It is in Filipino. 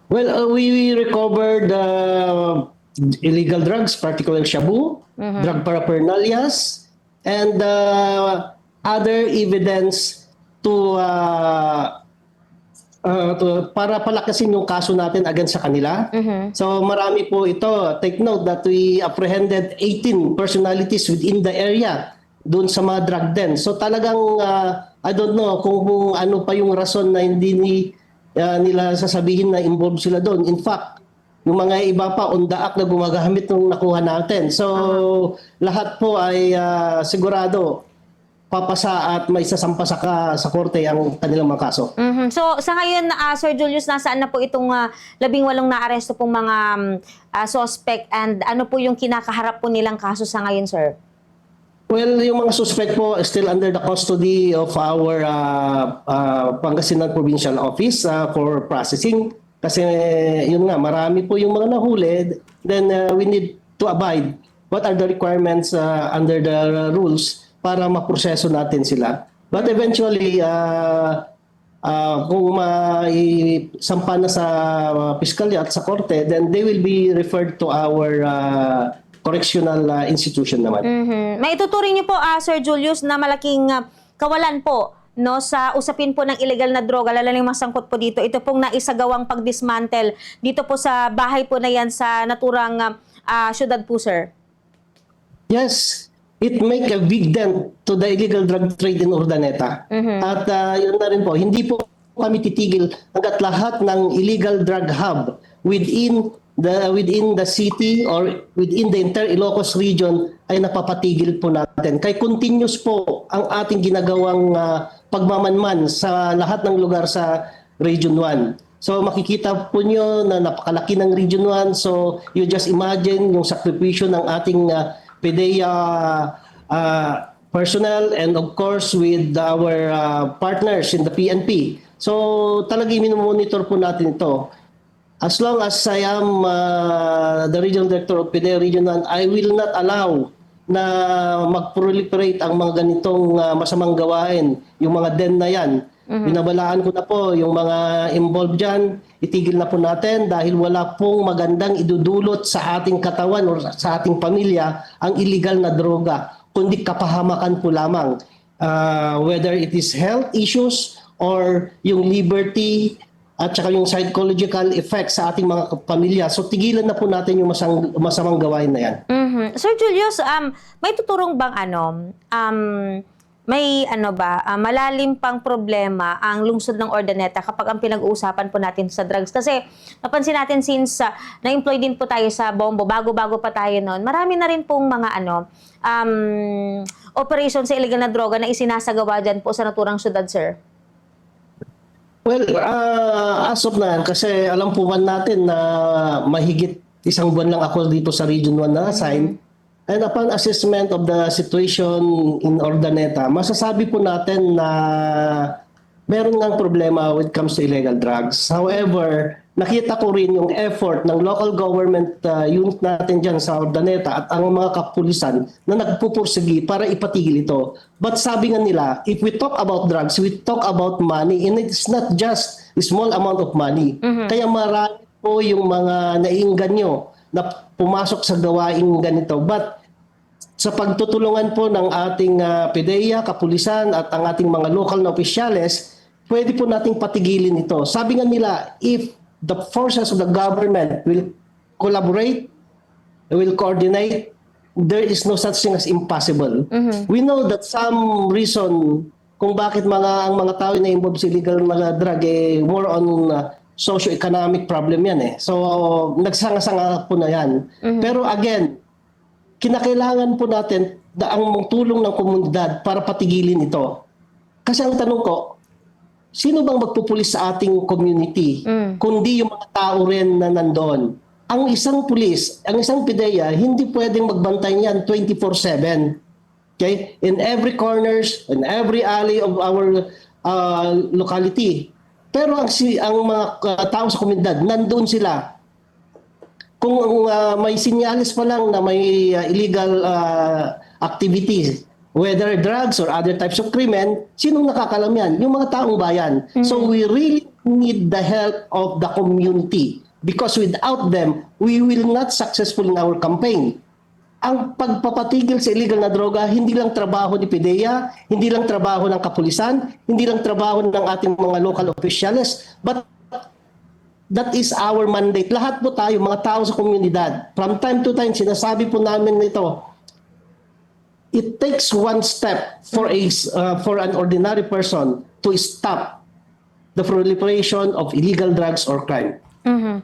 Well, we recovered illegal drugs, particularly shabu, drug paraphernalias, and other evidence to, para palakasin yung kaso natin against sa kanila. So marami po ito. Take note that we apprehended 18 personalities within the area doon sa mga drug den. So talagang I don't know kung ano pa yung rason na hindi nila sasabihin na involved sila doon. In fact, yung mga iba pa on the act na gumagamit ng nakuha natin. So lahat po ay sigurado papasa at may sasampa sa korte ang kanilang mga kaso. So sa ngayon, Sir Julius, nasaan na po itong 18 na-aresto pong mga suspect, and ano po yung kinakaharap po nilang kaso sa ngayon, sir? Well, yung mga suspect po still under the custody of our Pangasinan Provincial Office for processing. Kasi yun nga, marami po yung mga nahuli. Then we need to abide what are the requirements under the rules para maproseso natin sila. But eventually, kung maisampa na sa piskalya at sa korte, then they will be referred to our correctional institution naman. May ituturing niyo po, Sir Julius, na malaking kawalan po no sa usapin po ng illegal na droga, lalo na yung masangkot po dito. Ito pong naisagawang pagdismantle dito po sa bahay po na yan sa naturang syudad po, sir. Yes, it make a big dent to the illegal drug trade in Urdaneta. At yun na rin po, hindi po kami titigil hanggat lahat ng illegal drug hub within the city or within the entire Ilocos region ay napapatigil po natin. Kaya continuous po ang ating ginagawang pagmamanman sa lahat ng lugar sa Region 1. So makikita po nyo na napakalaki ng Region 1. So you just imagine yung sakripisyo ng ating PDEA personnel and of course with our partners in the PNP. So talagang minomonitor po natin ito. As long as I am the regional director of PDEA Region 1, I will not allow na mag-proliferate ang mga ganitong masamang gawain, yung mga den na yan. Binabalaan ko na po yung mga involved dyan, itigil na po natin dahil wala pong magandang idudulot sa ating katawan o sa ating pamilya ang illegal na droga, kundi kapahamakan po lamang. Whether it is health issues or yung liberty at saka yung psychological effects sa ating mga pamilya. So tigilan na po natin yung masamang gawain na yan. Sir Julius, may tuturong bang may malalim pang problema ang lungsod ng Urdaneta kapag ang pinag-uusapan po natin sa drugs? Kasi napansin natin since na-employ din po tayo sa Bombo, bago-bago pa tayo noon, marami na rin pong mga operation sa illegal na droga na isinasagawa dyan po sa naturang syudad, sir. Well, as of na, kasi alam po man natin na mahigit isang buwan lang ako dito sa Region 1 na assign. And upon assessment of the situation in Urdaneta, masasabi po natin na meron ngang problema when it comes to illegal drugs. However, nakita ko rin yung effort ng local government unit natin dyan sa Urdaneta at ang mga kapulisan na nagpupursigi para ipatigil ito. But sabi nga nila, if we talk about drugs, we talk about money, and it's not just a small amount of money. Kaya marami po yung mga naiinganyo na pumasok sa gawaing ganito. But sa pagtutulungan po ng ating PDEA, kapulisan at ang ating mga local na opisyales, pwede po nating patigilin ito. Sabi nga nila, if the forces of the government will collaborate, will coordinate, there is no such thing as impossible. We know that some reason kung bakit ang mga tao na involved sa illegal na drug more on socio-economic problem yan eh. So nagsanga-sanga po na yan. Pero again, kinakailangan po natin ang tulong ng komunidad para patigilin ito. Kasi ang tanong ko, sino bang magpupulis sa ating community kundi yung mga tao rin na nandoon? Ang isang pulis, ang isang PDEA, hindi pwedeng magbantay niyan 24/7. Okay? In every corners, in every alley of our locality. Pero ang mga tao sa komunidad, nandoon sila. Kung may sinyalis pa lang na may illegal activities, whether drugs or other types of crime, sinong nakakalam yan? Yung mga taong bayan. So we really need the help of the community because without them, we will not successful in our campaign. Ang pagpapatigil sa illegal na droga, hindi lang trabaho ni PIDEA, hindi lang trabaho ng kapulisan, hindi lang trabaho ng ating mga local officials, but that is our mandate. Lahat po tayo, mga tao sa komunidad. From time to time, sinasabi po namin ito, it takes one step for an ordinary person to stop the proliferation of illegal drugs or crime. Mhm.